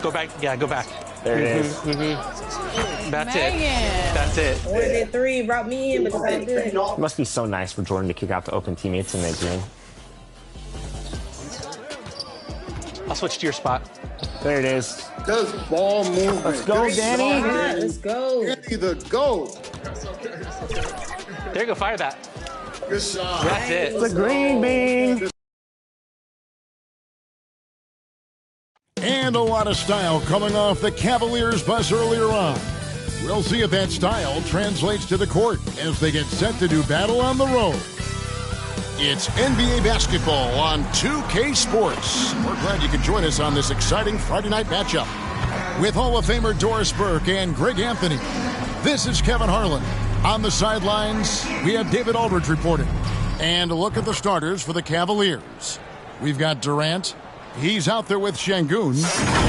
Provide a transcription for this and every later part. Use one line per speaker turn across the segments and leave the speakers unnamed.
Go back. Yeah, go back.
There it is.
That's it. That's it.
I did 3, brought me in, but it's not good.
It must be so nice for Jordan to kick out the open teammates and they green.
I'll switch to your spot.
There it is.
Does ball movement.
Let's go, Danny.
Let's go.
Danny the GOAT.
There you go. Fire that.
Good shot.
That's it.
It's a green bean.
And a lot of style coming off the Cavaliers bus earlier on. We'll see if that style translates to the court as they get set to do battle on the road. It's NBA basketball on 2K Sports. We're glad you could join us on this exciting Friday night matchup. With Hall of Famer Doris Burke and Greg Anthony, this is Kevin Harlan. On the sidelines, we have David Aldridge reporting. And a look at the starters for the Cavaliers. We've got Durant. He's out there with Şengün.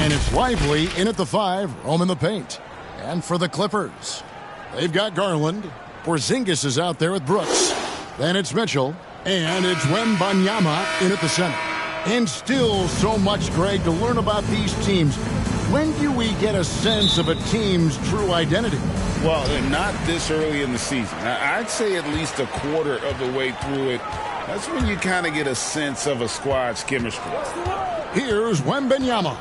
And it's Lively in at the 5, roaming the paint. And for the Clippers, they've got Garland. Porzingis is out there with Brooks. Then it's Mitchell. And it's Wembanyama in at the center. And still so much, Greg, to learn about these teams. When do we get a sense of a team's true identity?
Well, not this early in the season. I'd say at least a quarter of the way through it. That's when you kind of get a sense of a squad's chemistry.
Here's Wembanyama.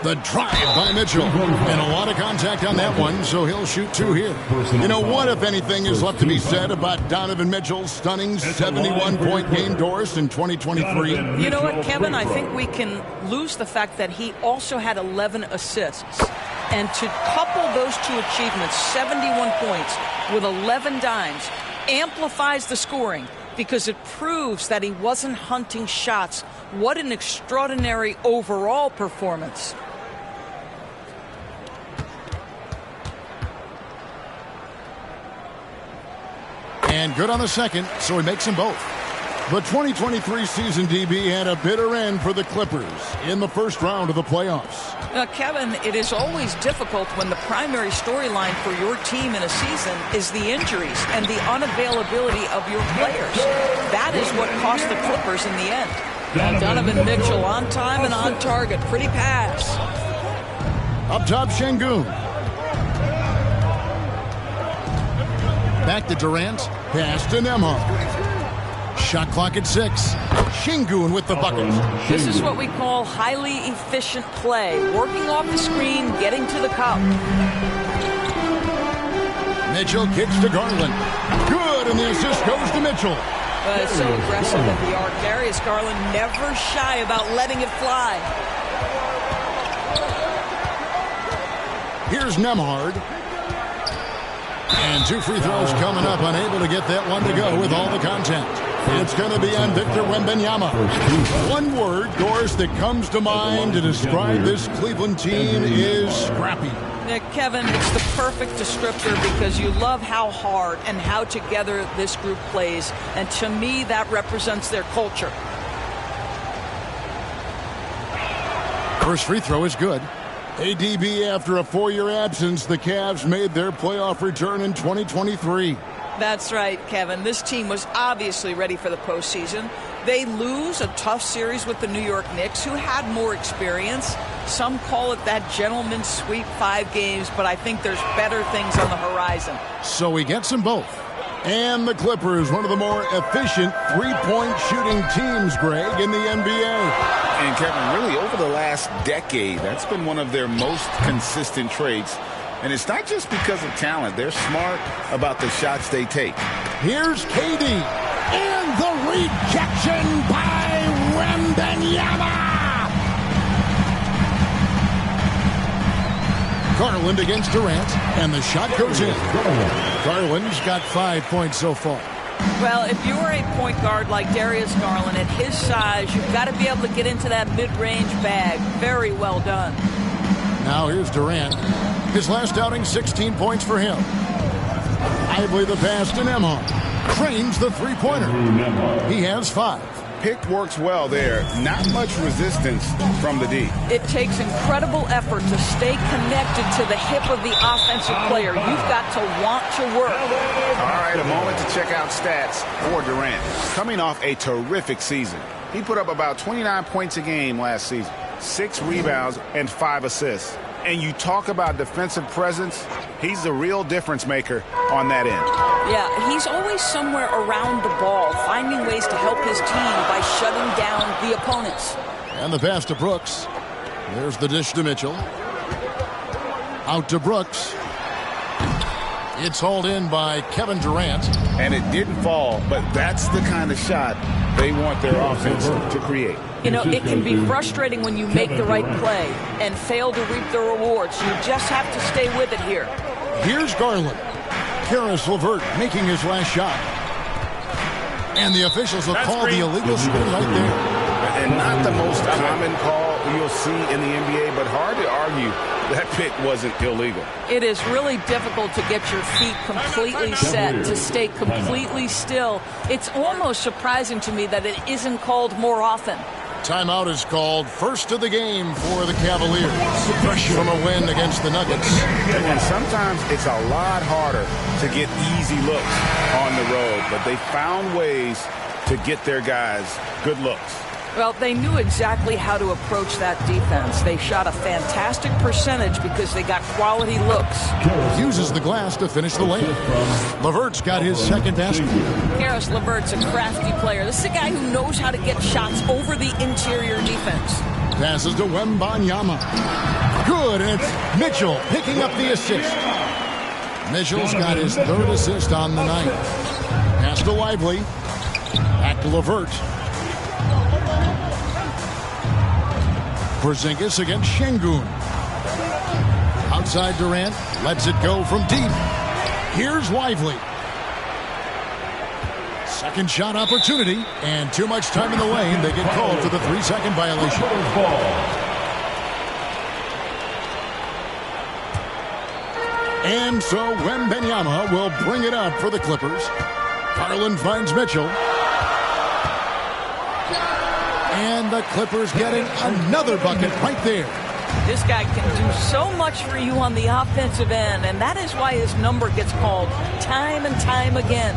The drive by Mitchell. And a lot of contact on that one, so he'll shoot 2 here. You know, what, if anything, is left to be said about Donovan Mitchell's stunning 71-point game, Doris, in 2023?
You know what, Kevin? I think we can lose the fact that he also had 11 assists. And to couple those 2 achievements, 71 points with 11 dimes, amplifies the scoring because it proves that he wasn't hunting shots. What an extraordinary overall performance.
And good on the second, so he makes them both. The 2023 season, DB, had a bitter end for the Clippers in the first round of the playoffs.
Now, Kevin, it is always difficult when the primary storyline for your team in a season is the injuries and the unavailability of your players. That is what cost the Clippers in the end. Now, Donovan Mitchell on time and on target. Pretty pass.
Up top, Şengün. Back to Durant. Pass to Nembhard. Shot clock at 6. Şengün with the bucket.
This is what we call highly efficient play. Working off the screen, getting to the cup.
Mitchell kicks to Garland. Good, and the assist goes to Mitchell.
It's so aggressive at the arc. Darius Garland never shy about letting it fly.
Here's Nembhard. And 2 free throws coming up, unable to get that one to go with all the contact. It's going to be on Victor Wembanyama. One word, Doris, that comes to mind to describe this Cleveland team is scrappy.
Kevin, it's the perfect descriptor because you love how hard and how together this group plays. And to me, that represents their culture.
First free throw is good. ADB, after a 4-year absence, the Cavs made their playoff return in 2023.
That's right, Kevin. This team was obviously ready for the postseason. They lose a tough series with the New York Knicks, who had more experience. Some call it that gentleman's sweep 5 games, but I think there's better things on the horizon.
So he gets them both. And the Clippers, one of the more efficient three-point shooting teams, Greg, in the NBA.
And Kevin, really over the last decade, that's been one of their most consistent traits. And it's not just because of talent. They're smart about the shots they take.
Here's KD. And the rejection by Wembanyama. Garland against Durant, and the shot goes in. Garland's got 5 points so far.
Well, if you're a point guard like Darius Garland, at his size, you've got to be able to get into that mid-range bag. Very well done.
Now here's Durant. His last outing, 16 points for him. Lively the pass to Nembhard. Trains the three-pointer. He has 5.
Pick works well there. Not much resistance from the D.
It takes incredible effort to stay connected to the hip of the offensive player. You've got to want to work.
All right, a moment to check out stats for Durant. Coming off a terrific season. He put up about 29 points a game last season. 6 rebounds, and 5 assists. And you talk about defensive presence, he's the real difference maker on that end.
Yeah, he's always somewhere around the ball, finding ways to help his team by shutting down the opponents.
And the pass to Brooks. There's the dish to Mitchell. Out to Brooks. It's hauled in by Kevin Durant.
And it didn't fall, but that's the kind of shot they want their offense to create.
You know, it can be frustrating when you make the right play and fail to reap the rewards. You just have to stay with it here.
Here's Garland. Karis LeVert making his last shot. And the officials will call the illegal spin right there.
And not the most common call you'll see in the NBA, but hard to argue that pick wasn't illegal.
It is really difficult to get your feet completely set, to stay completely still. It's almost surprising to me that it isn't called more often.
Timeout is called, first of the game for the Cavaliers. Pressure from a win against the Nuggets.
And sometimes it's a lot harder to get easy looks on the road, but they found ways to get their guys good looks.
Well, they knew exactly how to approach that defense. They shot a fantastic percentage because they got quality looks.
Uses the glass to finish the layup. LeVert's got his second basket.
Karis LeVert's a crafty player. This is a guy who knows how to get shots over the interior defense.
Passes to Wembanyama. Good, and it's Mitchell picking up the assist. Mitchell's got his third assist on the night. Pass to Lively. Back to LeVert. Porzingis against Şengün. Outside Durant, lets it go from deep. Here's Lively. Second shot opportunity, and too much time in the lane. They get called for the 3-second violation. And so Wembanyama will bring it up for the Clippers. Garland finds Mitchell. And the Clippers getting another bucket right there.
This guy can do so much for you on the offensive end, and that is why his number gets called time and time again.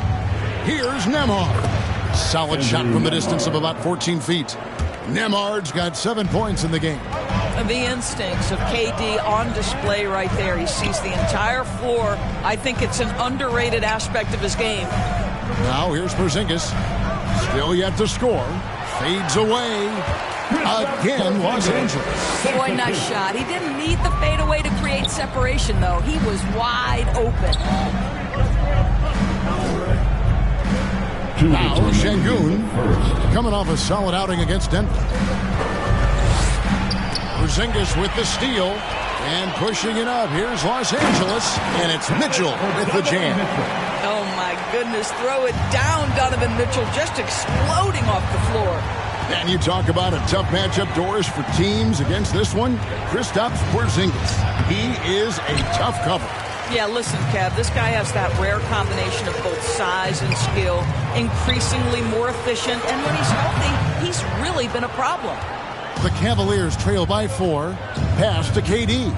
Here's Nembhard. Solid shot from the distance of about 14 feet. Nembhard's got 7 points in the game.
The instincts of KD on display right there. He sees the entire floor. I think it's an underrated aspect of his game.
Now here's Porzingis. Still yet to score. Fades away. Again, Los Angeles.
Boy, nice shot. He didn't need the fadeaway to create separation, though. He was wide open.
Now Şengün coming off a solid outing against Denver. Porzingis with the steal and pushing it up. Here's Los Angeles, and it's Mitchell with the jam.
Oh, my goodness. Throw it down, Donovan Mitchell, just exploding off the floor.
And you talk about a tough matchup, Doris, for teams against this one. Kristaps Porzingis. He is a tough cover.
Yeah, listen, Kev, this guy has that rare combination of both size and skill, increasingly more efficient, and when he's healthy, he's really been a problem.
The Cavaliers trail by 4. Pass to KD.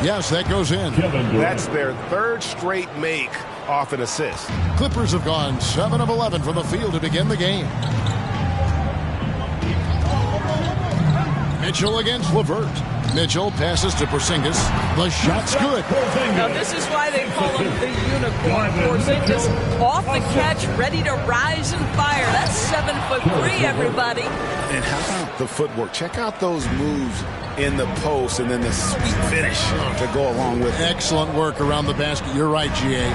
Yes, that goes in.
That's their third straight make off an assist.
Clippers have gone 7 of 11 from the field to begin the game. Mitchell against LeVert. Mitchell passes to Porzingis. The shot's good.
Now, this is why they call him the unicorn. Porzingis off the catch, ready to rise and fire. That's 7'3", everybody.
And how about the footwork? Check out those moves in the post and then the sweet finish to go along with it.
Excellent work around the basket. You're right, GA.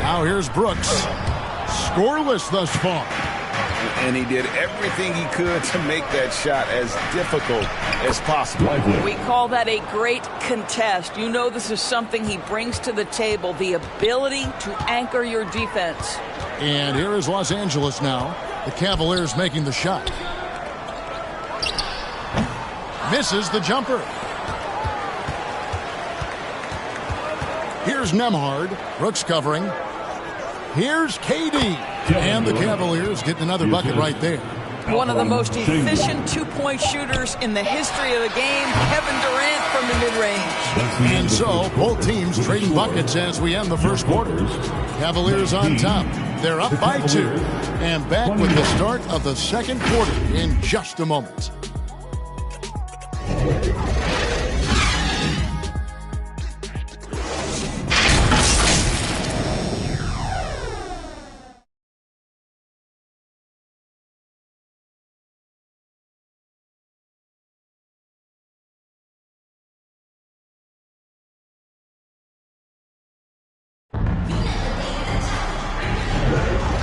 Now here's Brooks. Scoreless thus far.
And he did everything he could to make that shot as difficult as possible.
We call that a great contest. You know this is something he brings to the table, the ability to anchor your defense.
And here is Los Angeles now. The Cavaliers making the shot. Misses the jumper. Here's Nembhard. Brooks covering. Here's KD. And the Cavaliers getting another bucket right there.
One of the most efficient two-point shooters in the history of the game, Kevin Durant from the mid-range.
And so, both teams trading buckets as we end the first quarter. Cavaliers on top. They're up by 2. And back with the start of the second quarter in just a moment.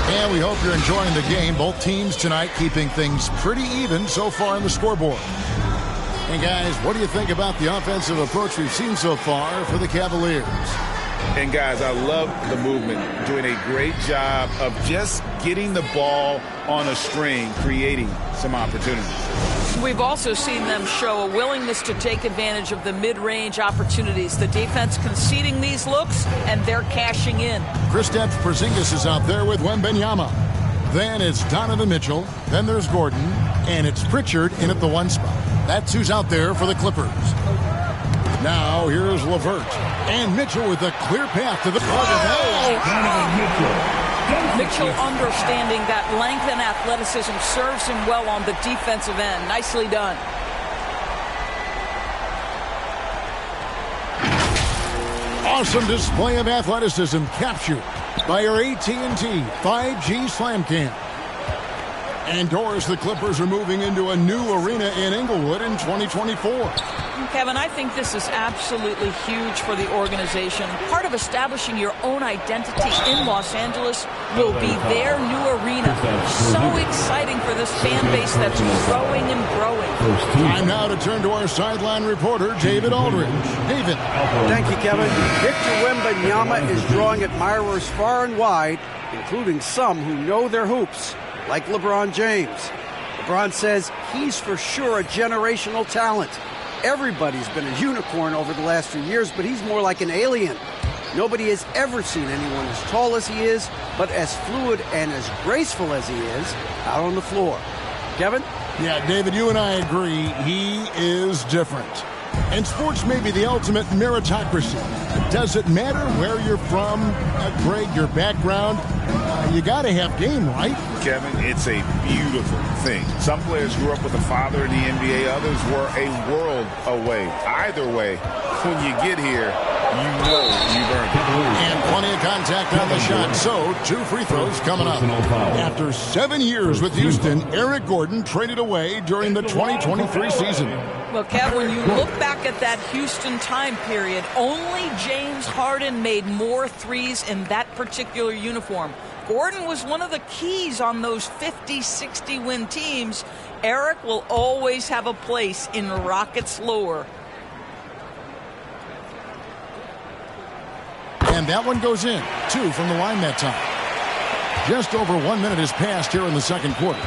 And we hope you're enjoying the game. Both teams tonight keeping things pretty even so far on the scoreboard. And guys, what do you think about the offensive approach we've seen so far for the Cavaliers?
And guys, I love the movement, doing a great job of just getting the ball on a string, creating some opportunities.
We've also seen them show a willingness to take advantage of the mid-range opportunities. The defense conceding these looks, and they're cashing in.
Kristaps Porzingis is out there with Wembanyama. Then it's Donovan Mitchell. Then there's Gordon. And it's Pritchard in at the 1 spot. That's who's out there for the Clippers. Now here's LeVert. And Mitchell with a clear path to the
Mitchell understanding that length and athleticism serves him well on the defensive end. Nicely done.
Awesome display of athleticism captured by our AT&T 5G Slam Cam. And Doris, the Clippers are moving into a new arena in Inglewood in 2024.
Kevin, I think this is absolutely huge for the organization. Part of establishing your own identity in Los Angeles will be their new arena. So exciting for this fan base that's growing and growing.
Time now to turn to our sideline reporter, David Aldridge. David.
Thank you, Kevin. Victor Wembanyama is drawing admirers far and wide, including some who know their hoops, like LeBron James. LeBron says he's for sure a generational talent. Everybody's been a unicorn over the last few years, but he's more like an alien. Nobody has ever seen anyone as tall as he is, but as fluid and as graceful as he is out on the floor. Kevin?
Yeah, David, you and I agree. He is different. And sports may be the ultimate meritocracy. Does it matter where you're from, Greg, your background? You got to have game, right?
Kevin, it's a beautiful thing. Some players grew up with a father in the NBA. Others were a world away. Either way, when you get here, you know you've earned it.
And plenty of contact on the shot. So, 2 free throws coming up. After 7 years with Houston, Eric Gordon traded away during the 2023 season.
Well, Kev, when you look back at that Houston time period, only James Harden made more threes in that particular uniform. Gordon was one of the keys on those 50-60 win teams. Eric will always have a place in Rockets lore.
And that one goes in. 2 from the line that time. Just over 1 minute has passed here in the second quarter.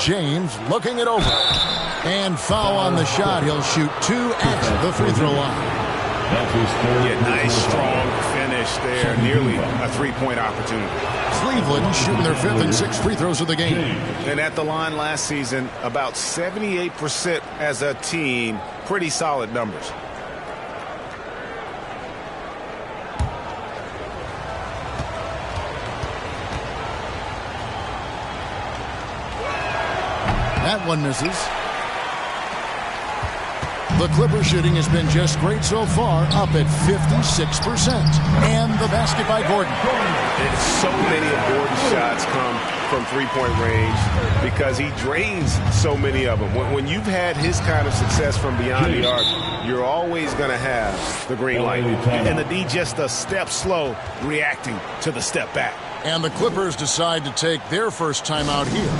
James looking it over. And foul on the shot. He'll shoot 2 at the free throw line.
Yeah, nice, strong finish there. Nearly a three-point opportunity.
Cleveland shooting their 5th and 6th free throws of the game.
And at the line last season, about 78% as a team. Pretty solid numbers.
That one misses. The Clipper shooting has been just great so far, up at 56%. And the basket by Gordon.
So many of Gordon's shots come from three-point range because he drains so many of them. When you've had his kind of success from beyond the arc, you're always going to have the green light. And the D just a step slow, reacting to the step back.
And the Clippers decide to take their first time out here.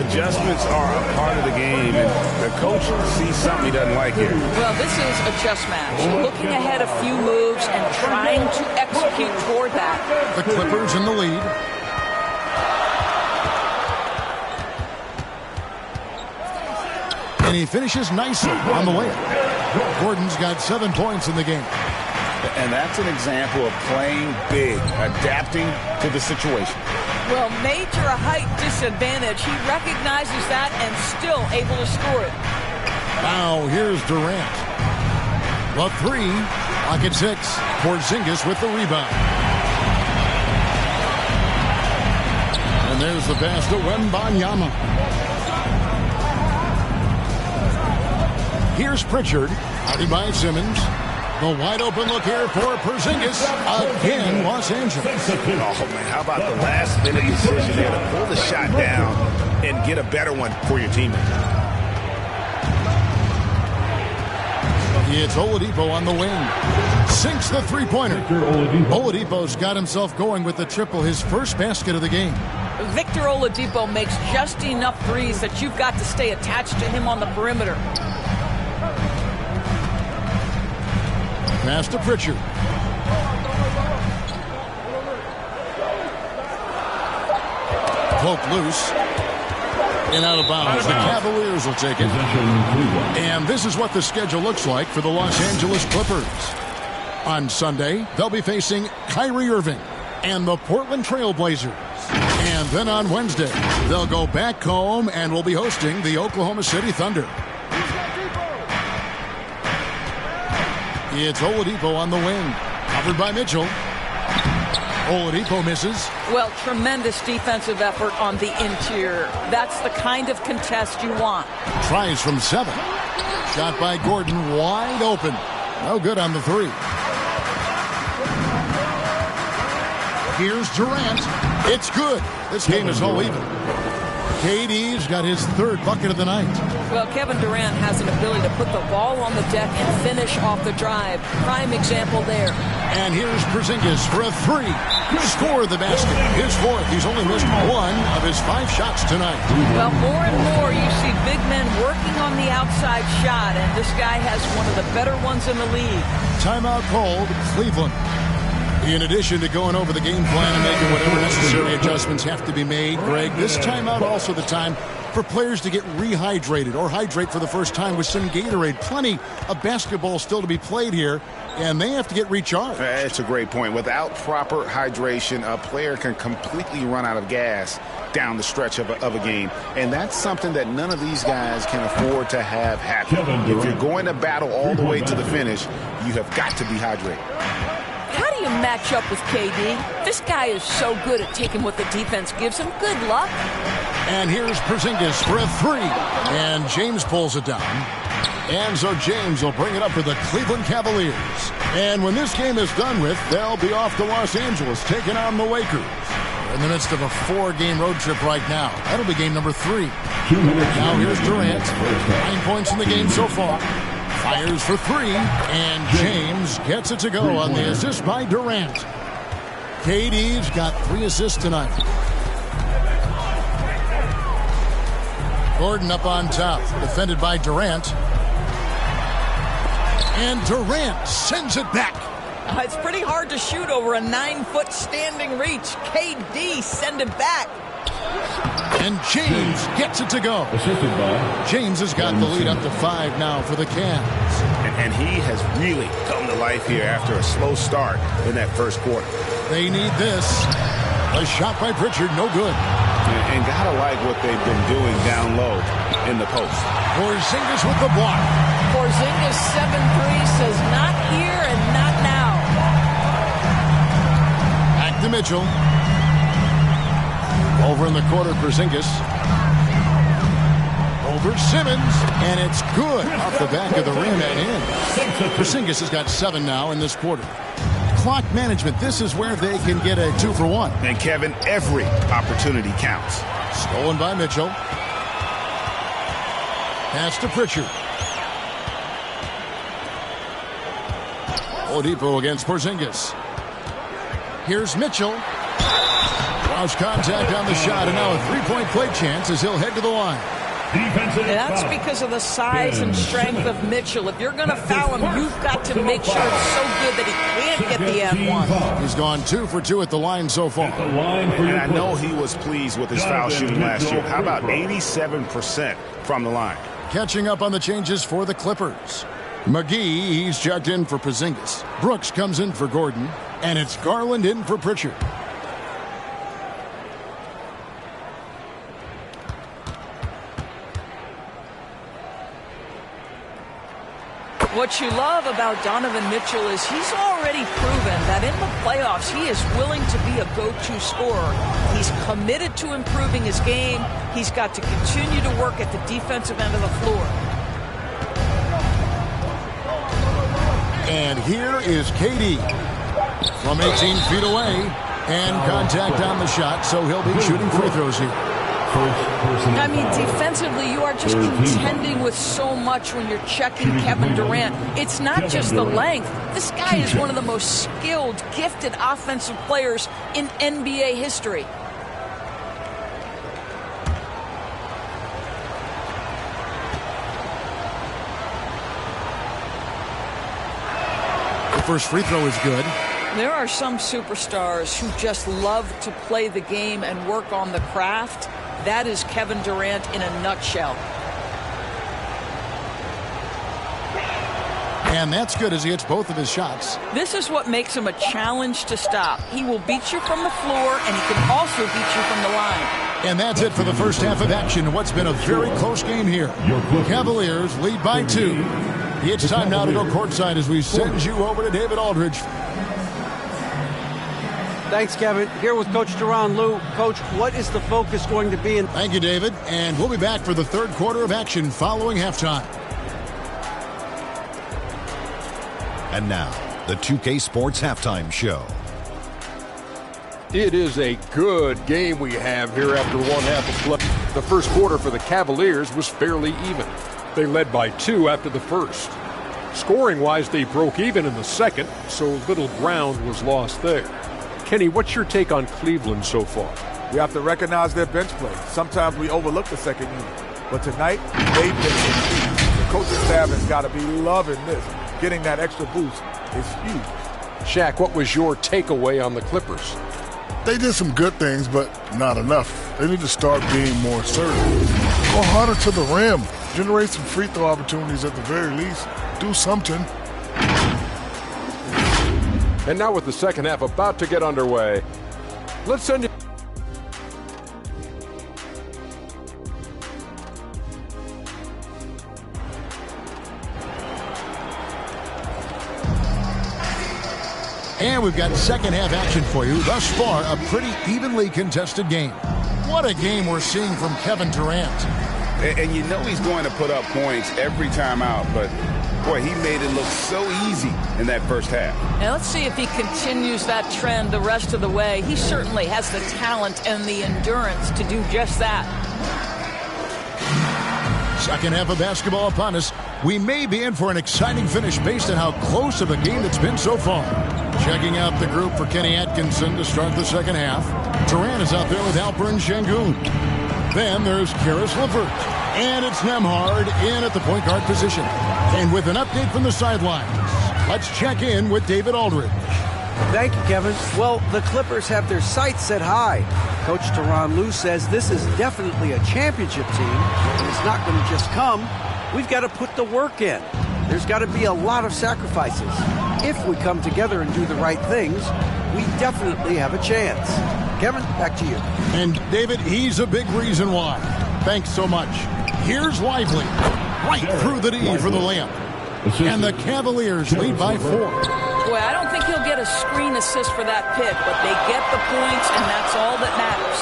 Adjustments are a part of the game, and the coach sees something he doesn't like here.
Well, this is a chess match. Looking ahead a few moves and trying to execute toward that.
The Clippers in the lead. And he finishes nicely on the layup. Gordon's got 7 points in the game.
And that's an example of playing big, adapting to the situation.
Well, major height disadvantage. He recognizes that and still able to score it.
Now here's Durant. The three. Lock at 6. Porzingis with the rebound. And there's the pass to Wembanyama. Here's Pritchard. Guarded by Simmons. The wide open look here for Porzingis. Again, Los Angeles.
Oh, man, how about the last minute decision there to pull the shot down and get a better one for your teammate?
It's Oladipo on the wing. Sinks the three-pointer. Oladipo's got himself going with the triple, his first basket of the game.
Victor Oladipo makes just enough threes that you've got to stay attached to him on the perimeter.
Pass to Pritchard. Poke loose. And out of bounds. The Cavaliers will take it. And this is what the schedule looks like for the Los Angeles Clippers. On Sunday, they'll be facing Kyrie Irving and the Portland Trail Blazers. And then on Wednesday, they'll go back home and will be hosting the Oklahoma City Thunder. It's Oladipo on the wing. Covered by Mitchell. Oladipo misses.
Well, tremendous defensive effort on the interior. That's the kind of contest you want.
Tries from 7. Shot by Gordon, wide open. No good on the 3. Here's Durant. It's good. This game is all even. KD's got his 3rd bucket of the night.
Well, Kevin Durant has an ability to put the ball on the deck and finish off the drive. Prime example there.
And here's Porzingis for a 3. Score the basket. His 4th. He's only missed 1 of his 5 shots tonight.
Well, more and more you see big men working on the outside shot, and this guy has one of the better ones in the league.
Timeout called, Cleveland. In addition to going over the game plan and making whatever necessary adjustments have to be made, Greg, this timeout also the time for players to get rehydrated or hydrate for the first time with some Gatorade. Plenty of basketball still to be played here, and they have to get recharged.
It's a great point. Without proper hydration, a player can completely run out of gas down the stretch of a game. And that's something that none of these guys can afford to have happen. If you're going to battle all the way to the finish, you have got to be hydrated.
How do you match up with KD? This guy is so good at taking what the defense gives him. Good luck.
And here's Porzingis for a 3. And James pulls it down. And so James will bring it up for the Cleveland Cavaliers. And when this game is done with, they'll be off to Los Angeles taking on the Lakers. They're in the midst of a 4-game road trip right now. That'll be game number 3. Now here's Durant. 9 points in the game so far. Fires for 3, and James gets it to go on the assist by Durant. KD's got 3 assists tonight. Gordon up on top, defended by Durant. And Durant sends it back.
It's pretty hard to shoot over a 9-foot standing reach. KD send it back.
And James gets it to go. James has got the lead up to 5 now for the Cavs.
And he has really come to life here after a slow start in that first quarter.
They need this. A shot by Pritchard, no good.
And gotta like what they've been doing down low in the post.
Porzingis with the block.
Porzingis 7-3 says not here and not now.
Back to Mitchell. Over in the corner, Porzingis. Over Simmons, and it's good off the back of the rim and in. Porzingis has got 7 now in this quarter. Clock management, this is where they can get a 2-for-1.
And Kevin, every opportunity counts.
Stolen by Mitchell. Pass to Pritchard. Oladipo against Porzingis. Here's Mitchell. Lost contact on the shot, and now a 3-point play chance as he'll head to the line.
That's because of the size and strength of Mitchell. If you're going to foul him, you've got to make sure it's so good that he can't get the and-one.
He's gone 2 for 2 at the line so far.
And I know he was pleased with his foul shooting last year. How about 87% from the line?
Catching up on the changes for the Clippers. McGee, he's checked in for Porzingis. Brooks comes in for Gordon, and it's Garland in for Pritchard.
What you love about Donovan Mitchell is he's already proven that in the playoffs he is willing to be a go-to scorer. He's committed to improving his game. He's got to continue to work at the defensive end of the floor.
And here is KD from 18 feet away, and contact on the shot, so he'll be shooting free throws here.
I mean, defensively, you are just contending with so much when you're checking Kevin Durant. It's not just the length. This guy is one of the most skilled, gifted offensive players in NBA history.
The first free throw is good.
There are some superstars who just love to play the game and work on the craft. That is Kevin Durant in a nutshell.
And that's good as he hits both of his shots.
This is what makes him a challenge to stop. He will beat you from the floor, and he can also beat you from the line.
And that's it for the first half of action. What's been a very close game here. Cavaliers lead by 2. It's time now to go courtside as we send you over to David Aldridge.
Thanks, Kevin. Here with Coach Duran. Lou, Coach, what is the focus going to be?
Thank you, David. And we'll be back for the third quarter of action following halftime.
And now, the 2K Sports Halftime Show.
It is a good game we have here after one half of play. The first quarter for the Cavaliers was fairly even. They led by 2 after the first. Scoring-wise, they broke even in the second, so little ground was lost there. Kenny, what's your take on Cleveland so far?
We have to recognize their bench play. Sometimes we overlook the second unit. But tonight, they've been succeeding. The coaching staff has got to be loving this. Getting that extra boost is huge.
Shaq, what was your takeaway on the Clippers?
They did some good things, but not enough. They need to start being more assertive. Go harder to the rim. Generate some free throw opportunities at the very least. Do something.
And now with the second half about to get underway, let's send you...
And we've got second half action for you. Thus far, a pretty evenly contested game. What a game we're seeing from Kevin Durant.
And you know he's going to put up points every time out, but boy, he made it look so easy in that first half.
Now let's see if he continues that trend the rest of the way. He certainly has the talent and the endurance to do just that.
Second half of basketball upon us. We may be in for an exciting finish based on how close of a game it's been so far. Checking out the group for Kenny Atkinson to start the second half. Durant is out there with Alperen Sengun. Then there's Karis LeVert. And it's Nembhard in at the point guard position. And with an update from the sidelines, let's check in with David Aldridge.
Thank you, Kevin. Well, the Clippers have their sights set high. Coach Tyronn Lue says this is definitely a championship team, and it's not going to just come. We've got to put the work in. There's got to be a lot of sacrifices. If we come together and do the right things, we definitely have a chance. Kevin, back to you.
And David, he's a big reason why. Thanks so much. Here's Lively, right through the D for the layup. And the Cavaliers lead by 4.
Boy, I don't think he'll get a screen assist for that pick, but they get the points, and that's all that matters.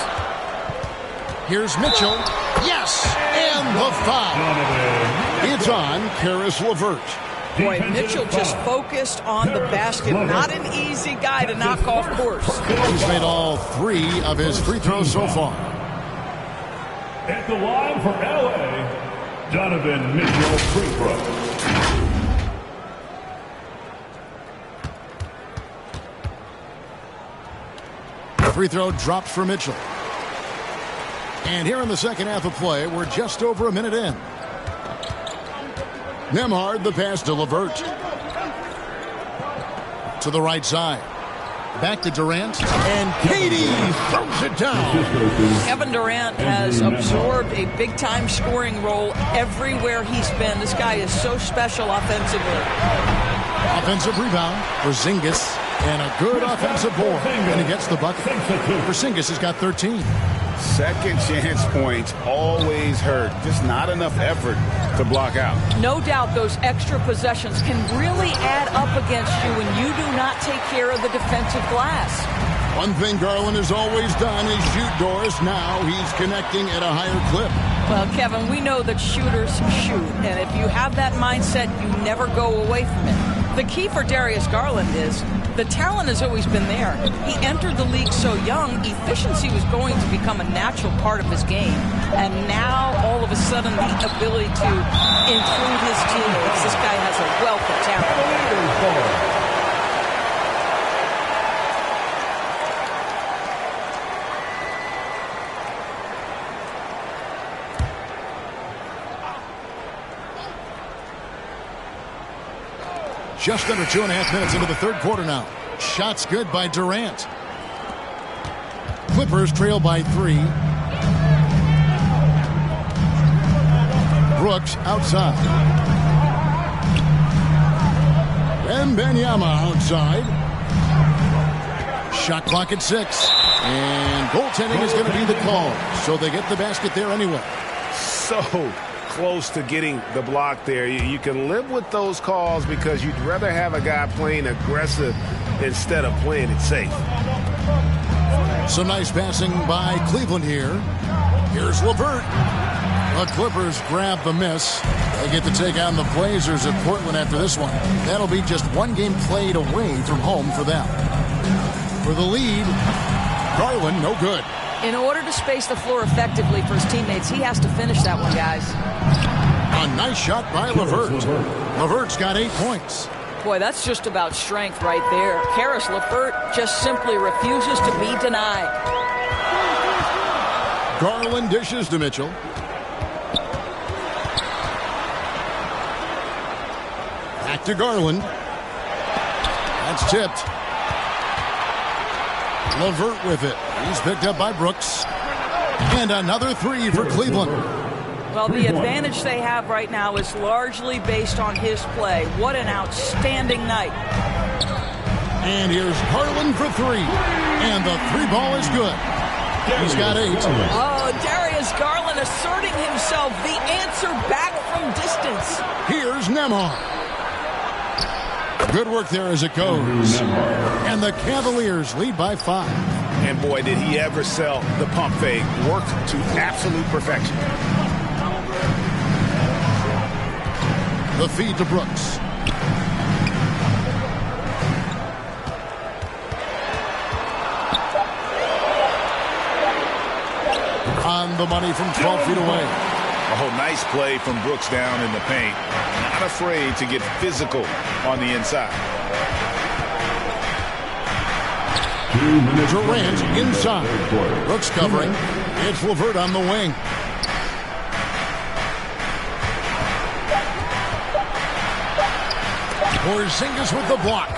Here's Mitchell. Yes! And the foul. It's on Karis LeVert.
Boy, Mitchell just focused on the basket. Not an easy guy to knock off course.
He's made all 3 of his free throws so far.
At the line for LA, Donovan Mitchell free throw.
Free throw dropped for Mitchell. And here in the second half of play, we're just over a minute in. Nembhard, the pass to LeVert. To the right side. Back to Durant. And KD throws it down.
Kevin Durant has absorbed a big-time scoring role everywhere he's been. This guy is so special offensively.
Offensive rebound for Porzingis. And a good offensive board. And he gets the bucket. Porzingis has got 13.
Second chance points always hurt. Just not enough effort to block out.
No doubt those extra possessions can really add up against you when you do not take care of the defensive glass.
One thing Garland has always done is shoot, Doris. Now he's connecting at a higher clip.
Well, Kevin, we know that shooters shoot, and if you have that mindset, you never go away from it. The key for Darius Garland is the talent has always been there. He entered the league so young, efficiency was going to become a natural part of his game. And now, all of a sudden, the ability to include his teammates. This guy has a wealth of talent.
Just under 2.5 minutes into the third quarter now. Shots good by Durant. Clippers trail by 3. Brooks outside. Wembanyama outside. Shot clock at 6. And goaltending is going to be the call. So they get the basket there anyway.
So close to getting the block there. You can live with those calls because you'd rather have a guy playing aggressive instead of playing it safe.
Some nice passing by Cleveland here. Here's LeVert. The Clippers grab the miss. They get to take on the Blazers at Portland after this one. That'll be just one game played away from home for them. For the lead, Garland, no good.
In order to space the floor effectively for his teammates, he has to finish that one, guys.
A nice shot by LeVert. LeVert's got 8 points.
Boy, that's just about strength right there. Karis LeVert just simply refuses to be denied.
Garland dishes to Mitchell. Back to Garland. That's tipped. LeVert with it. He's picked up by Brooks. And another 3 for Cleveland.
Well, the advantage they have right now is largely based on his play. What an outstanding night.
And here's Garland for 3. And the 3 ball is good. He's got 8.
Oh, Darius Garland asserting himself. The answer back from distance.
Here's Nembhard. Good work there as it goes. And the Cavaliers lead by 5.
And boy, did he ever sell the pump fake. Worked to absolute perfection.
The feed to Brooks. On the money from 12 feet away.
Oh, nice play from Brooks down in the paint. Not afraid to get physical on the inside.
Durant inside. Brooks covering. It's LeVert on the wing. Porzingis with the block.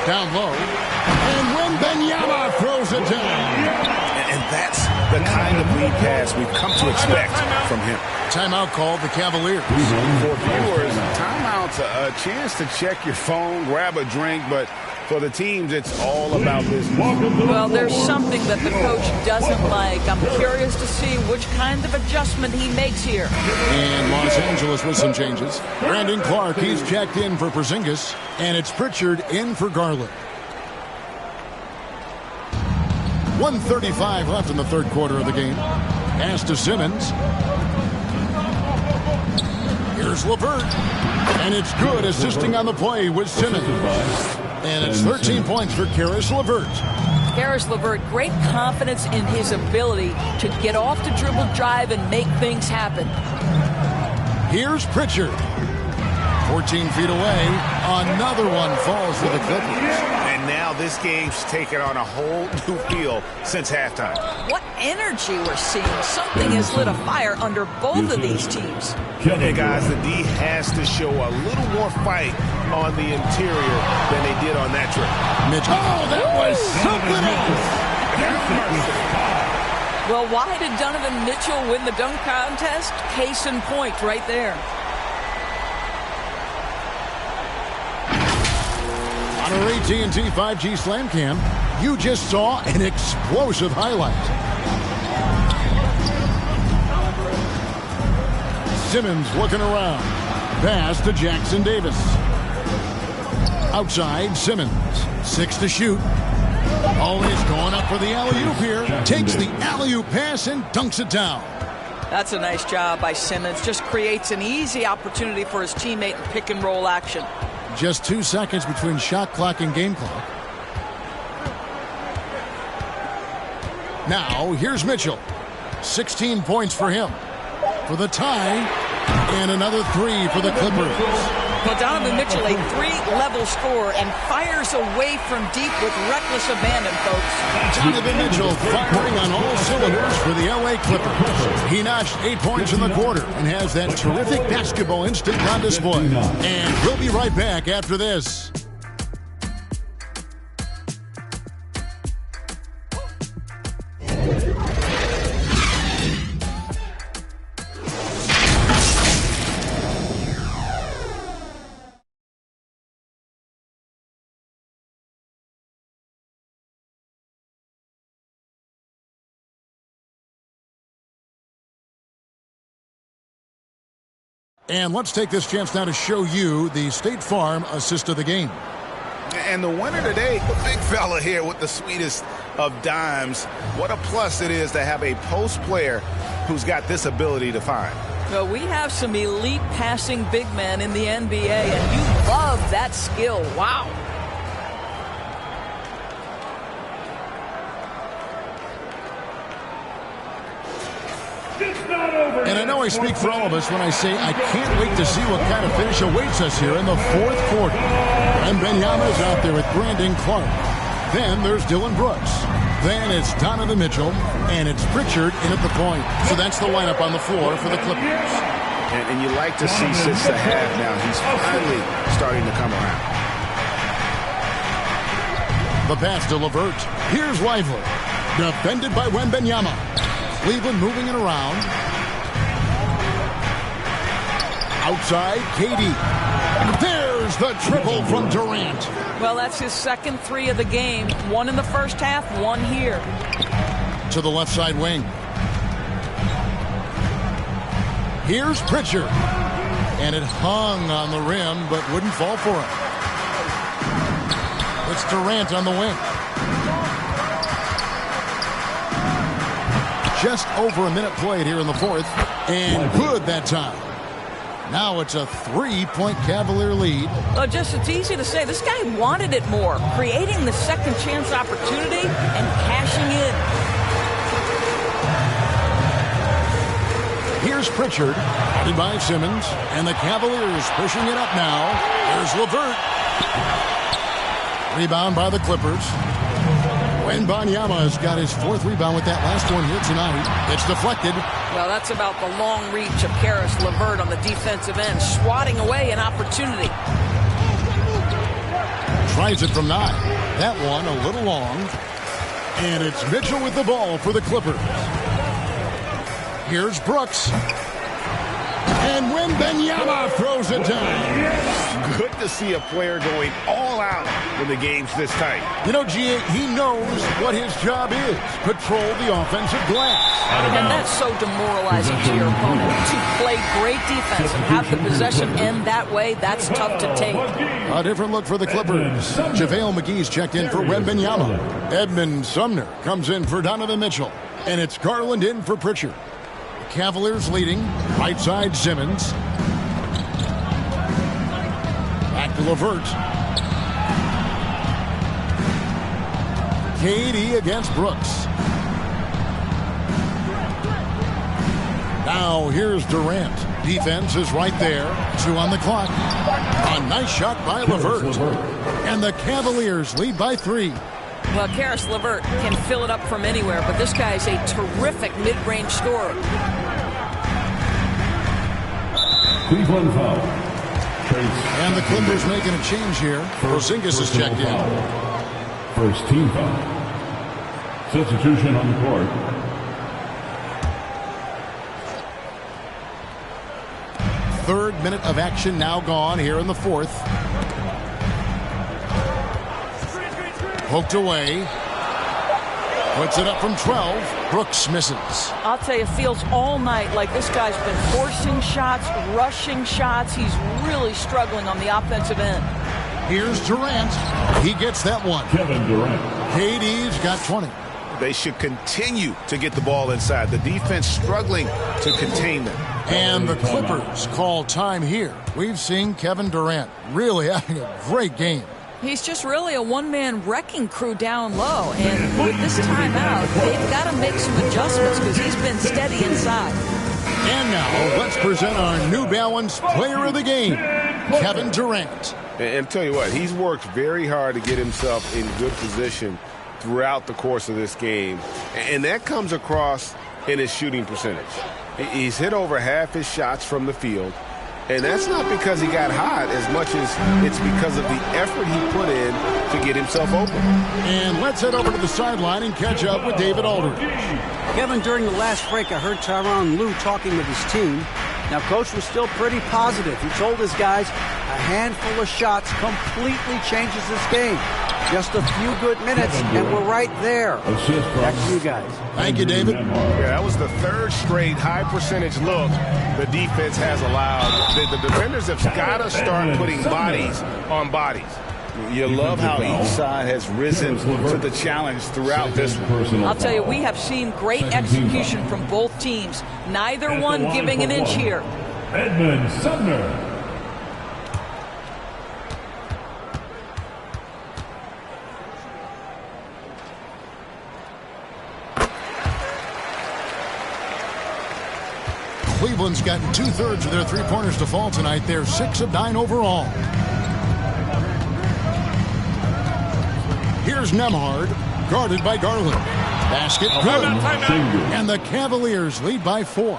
Down low. And Wembanyama throws it down.
And that's the kind of lead pass we've come to expect from him.
Timeout called the Cavaliers.
For viewers, timeout's a chance to check your phone, grab a drink, but for the teams, it's all about business.
Well, there's something that the coach doesn't like. I'm curious to see which kind of adjustment he makes here.
And Los Angeles with some changes. Brandon Clark, he's checked in for Porzingis, and it's Pritchard in for Garland. 1:35 left in the third quarter of the game. Pass to Simmons. Here's LeVert. And it's good, assisting on the play with Simmons. And it's 13 points for Karis LeVert.
Karis LeVert, great confidence in his ability to get off the dribble drive and make things happen.
Here's Pritchard. 14 feet away. Another one falls for the Clippers.
And now this game's taken on a whole new feel since halftime.
What energy we're seeing. Something has lit a fire under both of these teams.
Hey guys, the D has to show a little more fight on the interior than they did on that trip.
Mitchell. Oh, that was something else.
Well, why did Donovan Mitchell win the dunk contest? Case in point right there.
On our AT&T 5G Slam Cam, You just saw an explosive highlight. Simmons looking around. Pass to Jackson Davis. Outside, Simmons. 6 to shoot. Oh, he's going up for the alley-oop here. Takes the alley-oop pass and dunks it down.
That's a nice job by Simmons. Just creates an easy opportunity for his teammate in pick-and-roll action.
Just 2 seconds between shot clock and game clock. Now, here's Mitchell. 16 points for him. For the tie, and another 3 for the Clippers.
Well, Donovan Mitchell, a 3-level scorer, and fires away from deep with reckless abandon, folks.
Donovan Mitchell firing on all cylinders for the LA Clippers. He notched 8 points in the quarter and has that terrific basketball instinct on display. And we'll be right back after this. And let's take this chance now to show you the State Farm assist of the game.
And the winner today, the big fella here with the sweetest of dimes. What a plus it is to have a post player who's got this ability to find.
Well, we have some elite passing big men in the NBA, and you love that skill. Wow.
And I know I speak for all of us when I say I can't wait to see what kind of finish awaits us here in the fourth quarter. And Benyama is out there with Brandon Clark. Then there's Dylan Brooks. Then it's Donovan Mitchell. And it's Pritchard in at the point. So that's the lineup on the floor for the Clippers.
And you like to see since the half now, he's finally starting to come around.
The pass to LeVert. Here's Lively. Defended by Wembanyama. Cleveland moving it around. Outside, KD. There's the triple from Durant.
Well, that's his second 3 of the game. 1 in the first half, 1 here.
To the left side wing. Here's Pritchard. And it hung on the rim, but wouldn't fall for him. It's Durant on the wing. Just over a minute played here in the fourth. And good that time. Now it's a 3-point Cavalier lead.
Well, it's easy to say. This guy wanted it more. Creating the second chance opportunity and cashing in.
Here's Pritchard. Headed by Simmons. And the Cavaliers pushing it up now. There's LeVert. Rebound by the Clippers. Wembanyama has got his 4th rebound with that last one here tonight. It's deflected.
Well, that's about the long reach of Karis LeVert on the defensive end, swatting away an opportunity.
Tries it from 9. That one a little long. And it's Mitchell with the ball for the Clippers. Here's Brooks. And Wembanyama throws it down.
Good to see a player going all out when the game's this tight.
You know, G.A., he knows what his job is. Control the offensive glass.
And that's so demoralizing to your opponent. To play great defense and have the possession end that way, that's tough to take.
A different look for the Clippers. JaVale McGee's checked in for Wembanyama. Edmund Sumner comes in for Donovan Mitchell. And it's Garland in for Pritchard. Cavaliers leading. Right side, Simmons. Back to LeVert. KD against Brooks. Now here's Durant. Defense is right there. 2 on the clock. A nice shot by LeVert. And the Cavaliers lead by 3.
Well, Karis LeVert can fill it up from anywhere, but this guy is a terrific mid-range scorer.
Cleveland foul.
And the Clippers making a change here. Porzingis is checked in.
First team foul. Substitution on the court.
Third minute of action now gone here in the 4th. Poked away. Puts it up from 12. Brooks misses.
I'll tell you, it feels all night like this guy's been forcing shots, rushing shots. He's really struggling on the offensive end.
Here's Durant. He gets that one.
Kevin Durant.
KD's got 20.
They should continue to get the ball inside. The defense struggling to contain them.
And the Clippers call time here. We've seen Kevin Durant really having a great game.
He's just really a one-man wrecking crew down low. And with this timeout, they've got to make some adjustments because he's been steady inside.
And now, let's present our New Balance Player of the Game, Kevin Durant.
And tell you what, he's worked very hard to get himself in good position throughout the course of this game. And that comes across in his shooting percentage. He's hit over half his shots from the field. And that's not because he got hot as much as it's because of the effort he put in to get himself open.
And let's head over to the sideline and catch up with David Aldridge.
Kevin, during the last break, I heard Tyronn Lue talking with his team. Now, Coach was still pretty positive. He told his guys a handful of shots completely changes this game. Just a few good minutes, and we're right there. Back to you guys.
Thank you, David.
Yeah, that was the third straight high-percentage look the defense has allowed. The defenders have got to start putting bodies on bodies.
You love how each side has risen to the challenge throughout this one.
I'll tell you, we have seen great execution from both teams. Neither one giving an inch here.
Edmund Sumner.
Cleveland's gotten 2/3 of their three-pointers to fall tonight. They're 6 of 9 overall. Here's Nembhard, guarded by Garland. Basket good. And the Cavaliers lead by 4.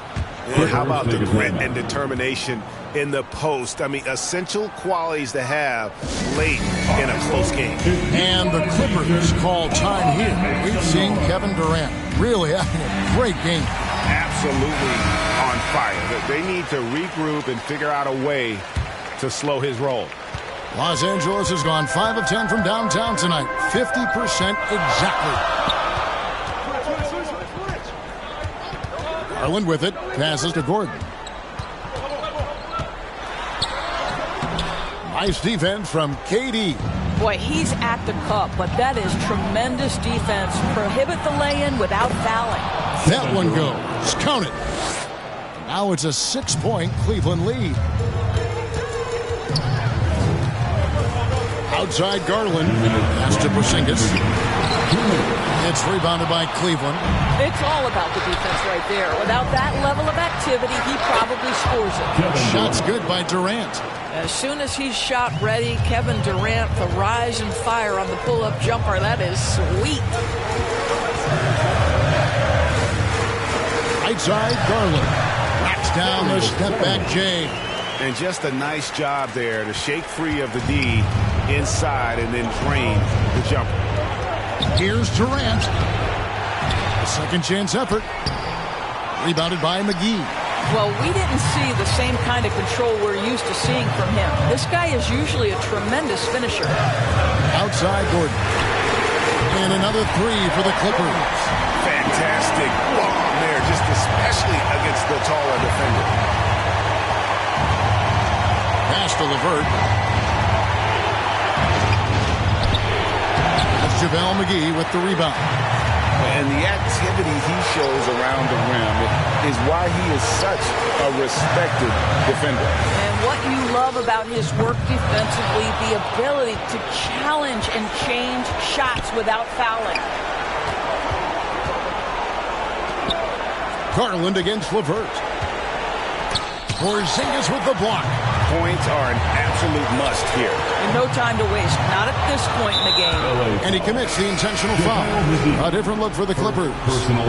Yeah, how about the grit and determination in the post? I mean, essential qualities to have late in a close game.
And the Clippers call time here. We've seen Kevin Durant really having a great game.
Absolutely on fire. They need to regroup and figure out a way to slow his roll.
Los Angeles has gone 5 of 10 from downtown tonight. 50% exactly. Garland with it. Passes to Gordon. Nice defense from KD.
Boy, he's at the cup, but that is tremendous defense. Prohibit the lay-in without fouling.
That one goes. Count it. Now it's a 6-point Cleveland lead. Outside Garland. Pass to Porzingis. It's rebounded by Cleveland.
It's all about the defense right there. Without that level of activity, he probably scores it.
Shot's good by Durant.
As soon as he's shot ready, Kevin Durant, the rise and fire on the pull-up jumper. That is sweet.
Right side, Garland. Knocks down the step-back J.
And just a nice job there to shake free of the D inside and then drain the jumper.
Here's Durant. A second chance effort. Rebounded by McGee.
Well, we didn't see the same kind of control we're used to seeing from him. This guy is usually a tremendous finisher.
Outside Gordon. And another 3 for the Clippers.
Fantastic bomb there, just especially against the taller defender.
Pass to LeVert. That's JaVale McGee with the rebound.
And the activity he shows around the rim is why he is such a respected defender.
And what you love about his work defensively, the ability to challenge and change shots without fouling.
Garland against LeVert. Porzingis with the block.
Points are an absolute must here.
And no time to waste. Not at this point in the game.
And he commits the intentional foul. A different look for the Clippers.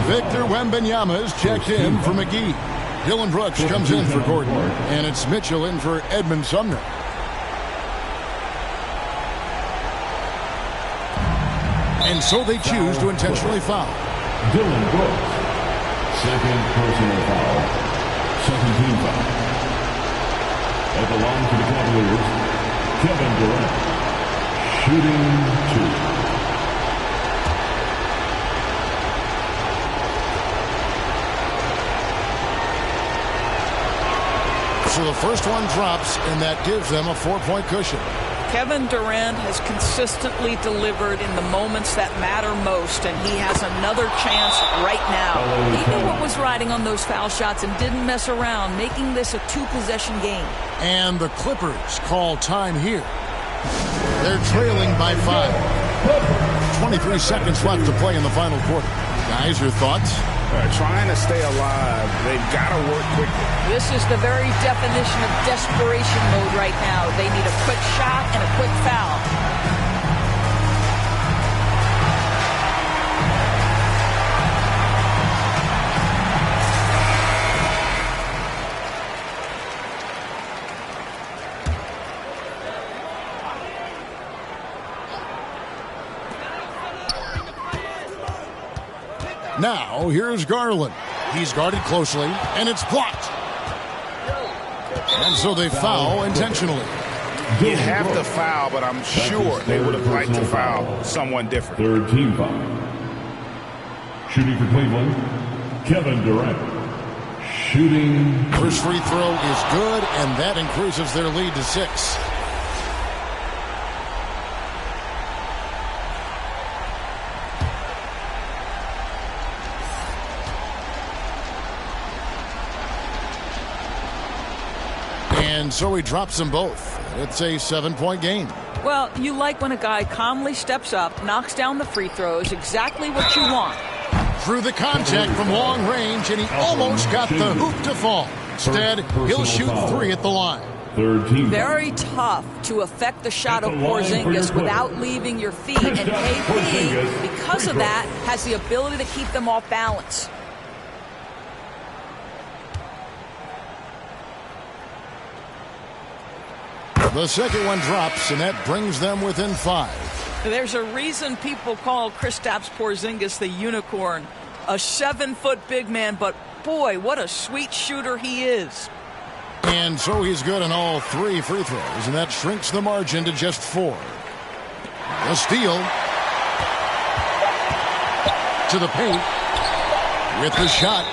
Victor Wembanyama is checked in for McGee. Dylan Brooks comes in for Gordon. And it's Mitchell in for Edmund Sumner. And so they choose to intentionally foul.
Dylan Brooks. Second personal foul. Second team foul. At the line for the Cavaliers, Kevin Durant. Shooting 2.
So the first one drops, and that gives them a 4-point cushion.
Kevin Durant has consistently delivered in the moments that matter most, and he has another chance right now. He knew what was riding on those foul shots and didn't mess around, making this a 2-possession game.
And the Clippers call time here. They're trailing by 5. 23 seconds left to play in the final quarter. Guys, your thoughts?
Trying to stay alive. They've got to work quickly.
This is the very definition of desperation mode right now. They need a quick shot and a quick foul.
Now, here's Garland. He's guarded closely, and it's blocked. And so they foul intentionally.
You have to foul, but I'm sure they would have liked to foul someone different.
Third team foul. Shooting for Cleveland, Kevin Durant. Shooting.
First free throw is good, and that increases their lead to 6. And so he drops them both. It's a 7-point game.
Well, you like when a guy calmly steps up, knocks down the free throws, exactly what you want.
Through the contact from long range, and he almost got the hoop to fall. Instead, he'll shoot 3 at the line.
Third team.
Very tough to affect the shot of Porzingis without leaving your feet. And KP, because of that, has the ability to keep them off balance.
The second one drops, and that brings them within 5.
There's a reason people call Kristaps Porzingis the unicorn. A 7-foot big man, but boy, what a sweet shooter he is.
And so he's good on all 3 free throws, and that shrinks the margin to just 4. A steal. To the paint. With the shot.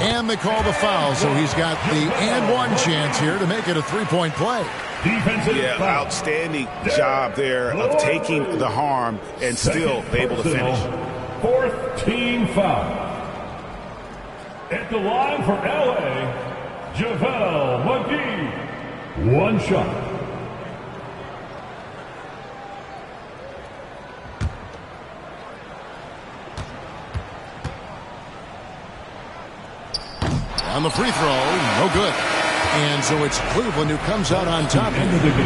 And they call the foul, so he's got the and one chance here to make it a 3-point play.
Yeah, outstanding job there of taking the harm and still able to finish.
Fourth team foul. At the line for LA, JaVale McGee. 1 shot.
On the free throw, no good. And so it's Cleveland who comes out on top.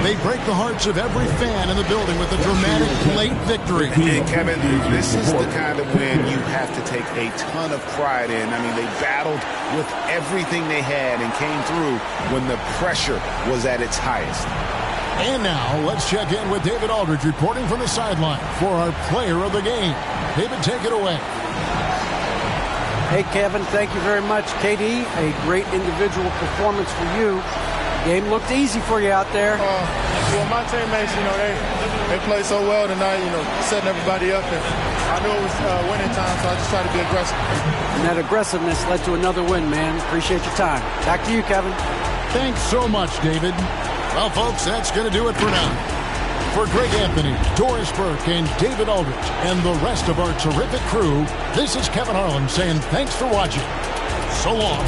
They break the hearts of every fan in the building with a dramatic late victory.
And Kevin, this is the kind of win you have to take a ton of pride in. I mean, they battled with everything they had and came through when the pressure was at its highest.
And now let's check in with David Aldridge reporting from the sideline for our player of the game. David, take it away.
Hey, Kevin, thank you very much. KD, a great individual performance for you. Game looked easy for you out there.
Well, my teammates, they played so well tonight, setting everybody up. And I knew it was winning time, so I just tried to be aggressive.
And that aggressiveness led to another win, man. Appreciate your time. Back to you, Kevin.
Thanks so much, David. Well, folks, that's going to do it for now. For Greg Anthony, Doris Burke, and David Aldridge, and the rest of our terrific crew, this is Kevin Harlan saying thanks for watching. So long.